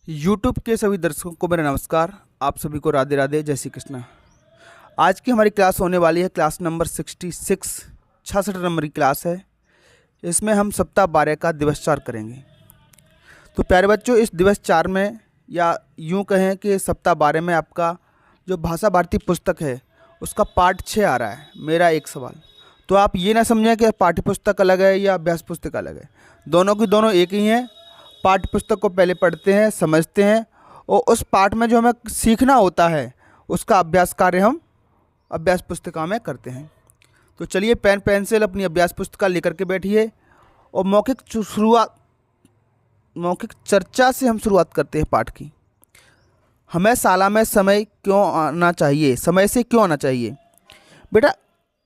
YouTube के सभी दर्शकों को मेरा नमस्कार। आप सभी को राधे राधे, जय श्री कृष्ण। आज की हमारी क्लास होने वाली है क्लास नंबर 66, 66 नंबर की क्लास है। इसमें हम सप्ताह 12 का दिवस 4 करेंगे। तो प्यारे बच्चों, इस दिवस 4 में या यूँ कहें कि सप्ताह 12 में आपका जो भाषा भारती पुस्तक है उसका पाठ 6 आ रहा है। मेरा एक सवाल, तो आप ये ना समझें कि पाठ्य पुस्तक अलग है या अभ्यास पुस्तक अलग है। दोनों की दोनों एक ही हैं। पाठ्य पुस्तक को पहले पढ़ते हैं, समझते हैं, और उस पाठ में जो हमें सीखना होता है उसका अभ्यास कार्य हम अभ्यास पुस्तिका में करते हैं। तो चलिए पेन पेंसिल अपनी अभ्यास पुस्तिका लेकर के बैठिए और मौखिक चर्चा से हम शुरुआत करते हैं पाठ की। हमें शाला में समय क्यों आना चाहिए, समय से क्यों आना चाहिए। बेटा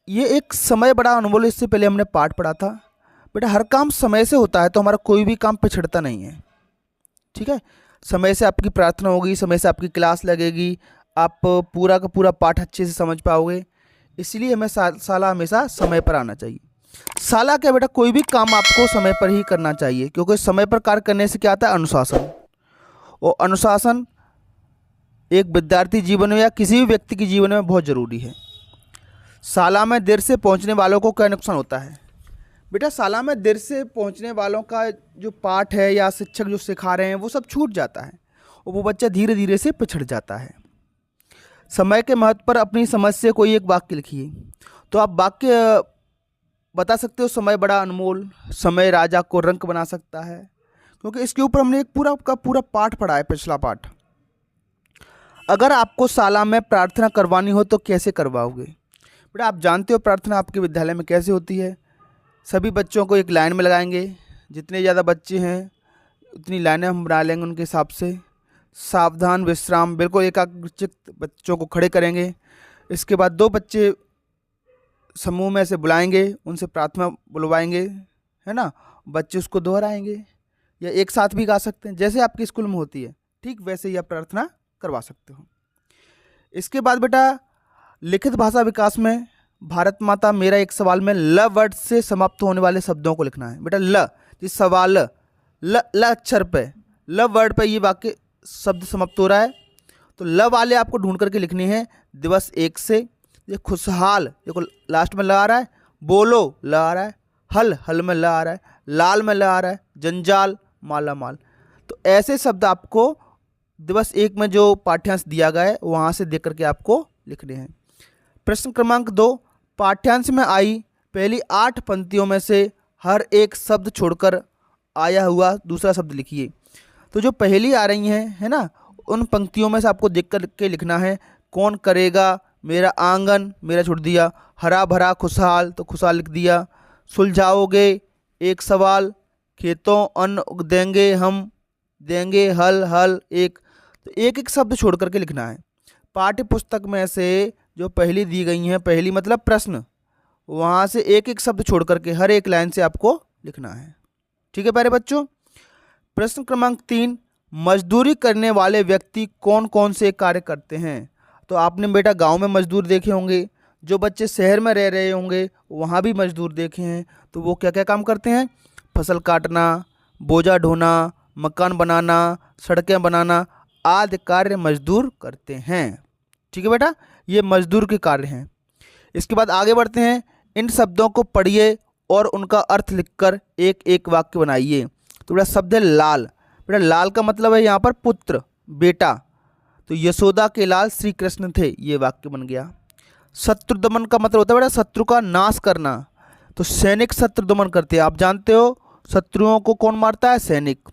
ये एक समय बड़ा अनमोल, इससे पहले हमने पाठ पढ़ा था। बेटा हर काम समय से होता है तो हमारा कोई भी काम पिछड़ता नहीं है। ठीक है, समय से आपकी प्रार्थना होगी, समय से आपकी क्लास लगेगी, आप पूरा का पूरा पाठ अच्छे से समझ पाओगे। इसलिए हमें साला हमेशा समय पर आना चाहिए। साला क्या बेटा, कोई भी काम आपको समय पर ही करना चाहिए, क्योंकि समय पर कार्य करने से क्या आता है, अनुशासन। और अनुशासन एक विद्यार्थी जीवन में या किसी भी व्यक्ति के जीवन में बहुत ज़रूरी है। शाला में देर से पहुंचने वालों को क्या नुकसान होता है। बेटा शाला में देर से पहुंचने वालों का जो पाठ है या शिक्षक जो सिखा रहे हैं वो सब छूट जाता है और वो बच्चा धीरे धीरे से पिछड़ जाता है। समय के महत्व पर अपनी समझ से कोई एक वाक्य लिखिए। तो आप वाक्य बता सकते हो, समय बड़ा अनमोल, समय राजा को रंक बना सकता है, क्योंकि इसके ऊपर हमने एक पूरा का पूरा पाठ पढ़ा है, पिछला पाठ। अगर आपको शाला में प्रार्थना करवानी हो तो कैसे करवाओगे। बेटा आप जानते हो प्रार्थना आपके विद्यालय में कैसे होती है। सभी बच्चों को एक लाइन में लगाएंगे, जितने ज़्यादा बच्चे हैं उतनी लाइनें हम बना लेंगे उनके हिसाब से। सावधान विश्राम, बिल्कुल एकाग्रचित्त बच्चों को खड़े करेंगे। इसके बाद 2 बच्चे समूह में से बुलाएंगे, उनसे प्रार्थना बुलवाएंगे, है ना। बच्चे उसको दोहराएंगे या एक साथ भी गा सकते हैं, जैसे आपके स्कूल में होती है ठीक वैसे ही आप प्रार्थना करवा सकते हो। इसके बाद बेटा लिखित भाषा विकास में भारत माता मेरा एक सवाल में ल वर्ड से समाप्त होने वाले शब्दों को लिखना है। बेटा ल, जिस सवाल ल अक्षर पे, ल वर्ड पे ये वाक्य शब्द समाप्त हो रहा है, तो ल वाले आपको ढूंढ करके लिखने हैं। दिवस 1 से ये खुशहाल, देखो लास्ट में ल आ रहा है, बोलो ल आ रहा है, हल में ल आ रहा है, लाल में ल आ रहा है, जंजाल, माला माल। तो ऐसे शब्द आपको दिवस 1 में जो पाठ्यांश दिया गया है वहाँ से देख करके आपको लिखने हैं। प्रश्न क्रमांक 2, पाठ्यांश में आई पहली 8 पंक्तियों में से हर एक शब्द छोड़कर आया हुआ दूसरा शब्द लिखिए। तो जो पहली आ रही हैं, है ना, उन पंक्तियों में से आपको देख कर के लिखना है। कौन करेगा, मेरा आंगन, मेरा छोड़ दिया। हरा भरा खुशहाल, तो खुशहाल लिख दिया। सुलझाओगे, एक सवाल। खेतों अन्न उग देंगे हम, देंगे हल एक। तो एक एक शब्द छोड़ करके लिखना है। पाठ्य पुस्तक में से जो पहली दी गई हैं, पहली मतलब प्रश्न, वहाँ से एक एक शब्द छोड़ करके हर एक लाइन से आपको लिखना है। ठीक है प्यारे बच्चों। प्रश्न क्रमांक 3, मजदूरी करने वाले व्यक्ति कौन कौन से कार्य करते हैं। तो आपने बेटा गांव में मजदूर देखे होंगे, जो बच्चे शहर में रह रहे होंगे वहाँ भी मजदूर देखे हैं। तो वो क्या क्या काम करते हैं, फसल काटना, बोझा ढोना, मकान बनाना, सड़कें बनाना आदि कार्य मजदूर करते हैं। ठीक है बेटा, ये मजदूर के कार्य हैं। इसके बाद आगे बढ़ते हैं। इन शब्दों को पढ़िए और उनका अर्थ लिखकर एक एक वाक्य बनाइए। तो बेटा शब्द है लाल। बेटा लाल का मतलब है यहाँ पर पुत्र, बेटा। तो यशोदा के लाल श्री कृष्ण थे, ये वाक्य बन गया। शत्रु दमन का मतलब होता है बेटा शत्रु का नाश करना। तो सैनिक शत्रु दमन करते हैं। आप जानते हो शत्रुओं को कौन मारता है, सैनिक।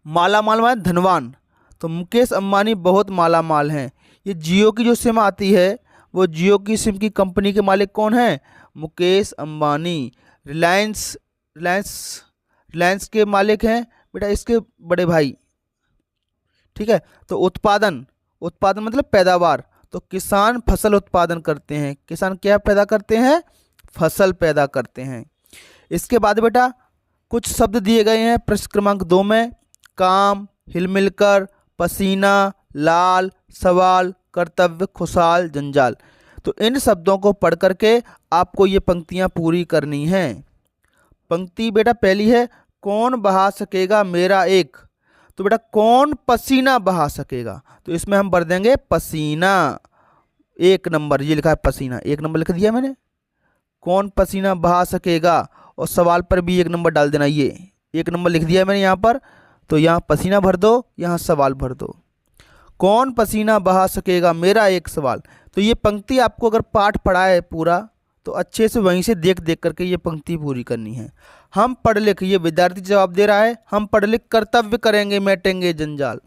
माला माल माने धनवान। तो मुकेश अंबानी बहुत माला माल हैं। ये जियो की जो सिम आती है, वो जियो की सिम की कंपनी के मालिक कौन है, मुकेश अंबानी। रिलायंस के मालिक हैं बेटा इसके बड़े भाई। ठीक है, तो उत्पादन मतलब पैदावार। तो किसान फसल उत्पादन करते हैं। किसान क्या पैदा करते हैं, फसल पैदा करते हैं। इसके बाद बेटा कुछ शब्द दिए गए हैं प्रश्न क्रमांक 2 में। काम, हिलमिलकर, पसीना, लाल, सवाल, कर्तव्य, खुशहाल, जंजाल। तो इन शब्दों को पढ़ करके आपको ये पंक्तियाँ पूरी करनी हैं। पंक्ति बेटा पहली है, कौन बहा सकेगा मेरा एक। तो बेटा कौन पसीना बहा सकेगा, तो इसमें हम भर देंगे पसीना। 1 नंबर ये लिखा है पसीना, 1 नंबर लिख दिया मैंने। कौन पसीना बहा सकेगा, और सवाल पर भी 1 नंबर डाल देना। ये 1 नंबर लिख दिया मैंने यहाँ पर, तो यहाँ पसीना भर दो, यहाँ सवाल भर दो। कौन पसीना बहा सकेगा, मेरा एक सवाल। तो ये पंक्ति आपको अगर पाठ पढ़ा है पूरा, तो अच्छे से वहीं से देख देख करके ये पंक्ति पूरी करनी है। हम पढ़ लिख, ये विद्यार्थी जवाब दे रहा है, हम पढ़ लिख कर्तव्य करेंगे मेटेंगे जंजाल।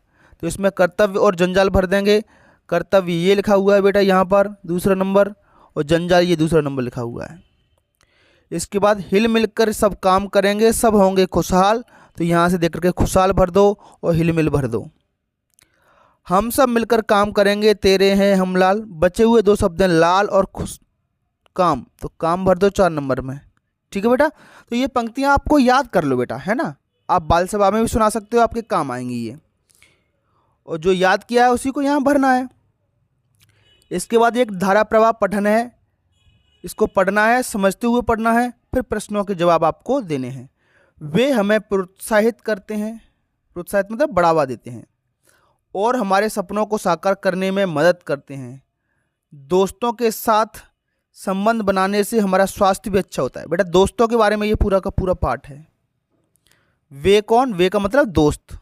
तो इसमें कर्तव्य और जंजाल भर देंगे। कर्तव्य ये लिखा हुआ है बेटा यहाँ पर दूसरा नंबर, और जंजाल ये दूसरा नंबर लिखा हुआ है। इसके बाद हिल मिलकर सब काम करेंगे सब होंगे खुशहाल, तो यहाँ से देख करके खुशहाल भर दो और हिल मिल भर दो। हम सब मिलकर काम करेंगे तेरे हैं हम लाल, बचे हुए 2 शब्द हैं लाल और खुश काम, तो काम भर दो 4 नंबर में। ठीक है बेटा, तो ये पंक्तियाँ आपको याद कर लो बेटा, है ना। आप बाल सभा में भी सुना सकते हो, आपके काम आएंगी ये, और जो याद किया है उसी को यहाँ भरना है। इसके बाद एक धारा प्रवाह पठन है, इसको पढ़ना है, समझते हुए पढ़ना है, फिर प्रश्नों के जवाब आपको देने हैं। वे हमें प्रोत्साहित करते हैं, प्रोत्साहित मतलब बढ़ावा देते हैं, और हमारे सपनों को साकार करने में मदद करते हैं। दोस्तों के साथ संबंध बनाने से हमारा स्वास्थ्य भी अच्छा होता है। बेटा दोस्तों के बारे में ये पूरा का पूरा पाठ है। वे कौन, वे का मतलब दोस्त,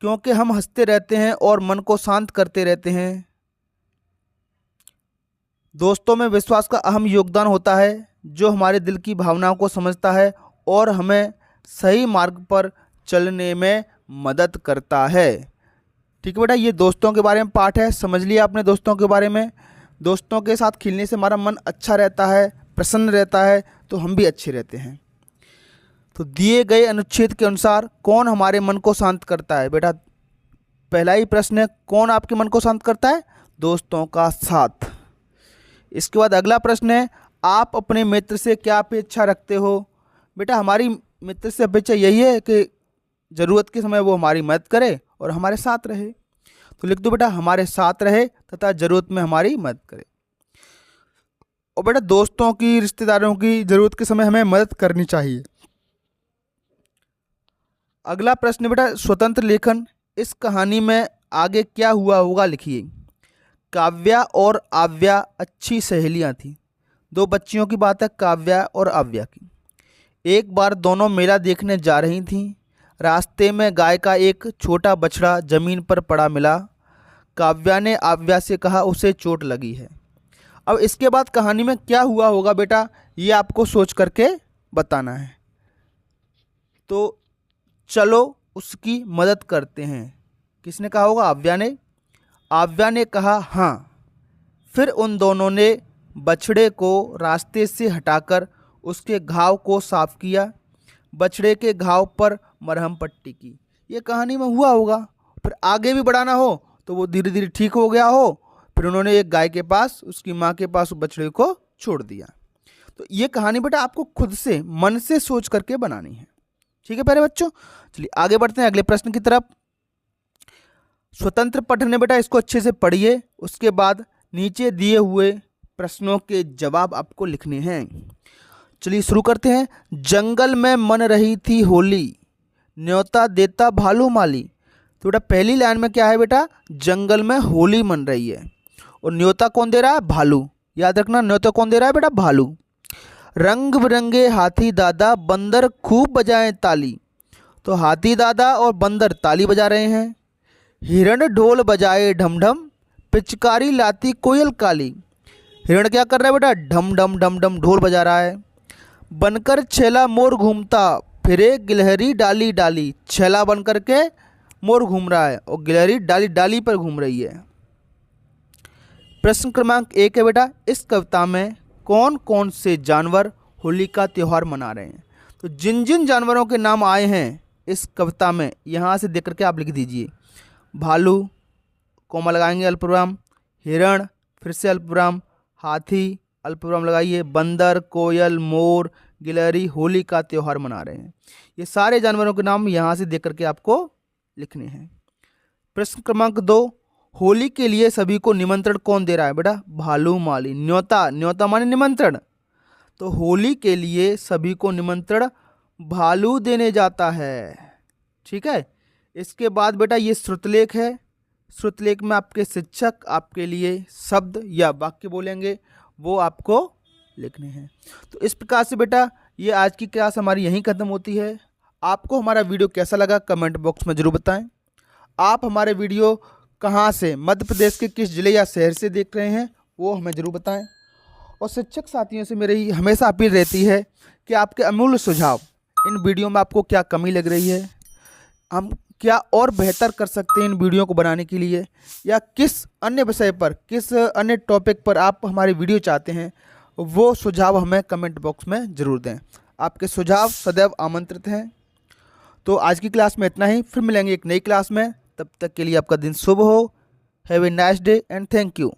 क्योंकि हम हंसते रहते हैं और मन को शांत करते रहते हैं। दोस्तों में विश्वास का अहम योगदान होता है, जो हमारे दिल की भावनाओं को समझता है और हमें सही मार्ग पर चलने में मदद करता है। ठीक है बेटा, ये दोस्तों के बारे में पाठ है, समझ लिया आपने दोस्तों के बारे में। दोस्तों के साथ खेलने से हमारा मन अच्छा रहता है, प्रसन्न रहता है, तो हम भी अच्छे रहते हैं। तो दिए गए अनुच्छेद के अनुसार कौन हमारे मन को शांत करता है। बेटा पहला ही प्रश्न है, कौन आपके मन को शांत करता है, दोस्तों का साथ। इसके बाद अगला प्रश्न है, आप अपने मित्र से क्या अपेक्षा रखते हो। बेटा हमारी मित्र से अपेक्षा यही है कि ज़रूरत के समय वो हमारी मदद करे और हमारे साथ रहे। तो लिख दो बेटा हमारे साथ रहे तथा ज़रूरत में हमारी मदद करे। और बेटा दोस्तों की, रिश्तेदारों की ज़रूरत के समय हमें मदद करनी चाहिए। अगला प्रश्न बेटा स्वतंत्र लेखन, इस कहानी में आगे क्या हुआ होगा लिखिए। काव्या और आव्या अच्छी सहेलियां थीं। 2 बच्चियों की बात है, काव्या और आव्या की। एक बार दोनों मेला देखने जा रही थीं। रास्ते में गाय का एक छोटा बछड़ा जमीन पर पड़ा मिला। काव्या ने आव्या से कहा उसे चोट लगी है। अब इसके बाद कहानी में क्या हुआ होगा बेटा, ये आपको सोच करके बताना है। तो चलो उसकी मदद करते हैं। किसने कहा होगा, आव्या ने। आव्या ने कहा हाँ। फिर उन दोनों ने बछड़े को रास्ते से हटाकर उसके घाव को साफ किया, बछड़े के घाव पर मरहम पट्टी की। ये कहानी में हुआ होगा। फिर आगे भी बढ़ाना हो तो वो धीरे धीरे ठीक हो गया हो, फिर उन्होंने एक गाय के पास, उसकी माँ के पास बछड़े को छोड़ दिया। तो ये कहानी बेटा आपको खुद से मन से सोच करके बनानी है। ठीक है प्यारे बच्चों, चलिए आगे बढ़ते हैं अगले प्रश्न की तरफ। स्वतंत्र पठन है बेटा, इसको अच्छे से पढ़िए। उसके बाद नीचे दिए हुए प्रश्नों के जवाब आपको लिखने हैं। चलिए शुरू करते हैं। जंगल में मन रही थी होली, न्योता देता भालू माली। तो बेटा पहली लाइन में क्या है बेटा, जंगल में होली मन रही है, और न्योता कौन दे रहा है, भालू। याद रखना न्योता कौन दे रहा है बेटा, भालू। रंग बिरंगे हाथी दादा बंदर खूब बजाएं ताली। तो हाथी दादा और बंदर ताली बजा रहे हैं। हिरण ढोल बजाए ढम ढम, पिचकारी लाती कोयल काली। हिरण क्या कर रहा है बेटा, ढम ढम ढम ढम ढोल बजा रहा है। बनकर छेला मोर घूमता फिरे गिलहरी डाली डाली। छेला बन करके मोर घूम रहा है और गिलहरी डाली डाली पर घूम रही है। प्रश्न क्रमांक 1 है बेटा, इस कविता में कौन कौन से जानवर होली का त्यौहार मना रहे हैं। तो जिन जिन जानवरों के नाम आए हैं इस कविता में, यहाँ से देख करके आप लिख दीजिए। भालू, कोमा लगाएंगे अल्पविराम, हिरण, फिर से अल्पविराम, हाथी, अल्पविराम लगाइए, बंदर, कोयल, मोर, गिलहरी होली का त्यौहार मना रहे हैं। ये सारे जानवरों के नाम यहाँ से देख करके आपको लिखने हैं। प्रश्न क्रमांक 2, होली के लिए सभी को निमंत्रण कौन दे रहा है बेटा, भालू माली। न्योता, न्योता माने निमंत्रण, तो होली के लिए सभी को निमंत्रण भालू देने जाता है। ठीक है, इसके बाद बेटा ये श्रुतलेख है। श्रुतलेख में आपके शिक्षक आपके लिए शब्द या वाक्य बोलेंगे, वो आपको लिखने हैं। तो इस प्रकार से बेटा ये आज की क्लास हमारी यहीं ख़त्म होती है। आपको हमारा वीडियो कैसा लगा कमेंट बॉक्स में ज़रूर बताएं। आप हमारे वीडियो कहाँ से, मध्य प्रदेश के किस ज़िले या शहर से देख रहे हैं वो हमें ज़रूर बताएं। और शिक्षक साथियों से मेरी हमेशा अपील रहती है कि आपके अमूल्य सुझाव, इन वीडियो में आपको क्या कमी लग रही है, हम क्या और बेहतर कर सकते हैं इन वीडियो को बनाने के लिए, या किस अन्य विषय पर, किस अन्य टॉपिक पर आप हमारे वीडियो चाहते हैं, वो सुझाव हमें कमेंट बॉक्स में ज़रूर दें। आपके सुझाव सदैव आमंत्रित हैं। तो आज की क्लास में इतना ही, फिर मिलेंगे एक नई क्लास में। तब तक के लिए आपका दिन शुभ हो। Have a nice day and thank you.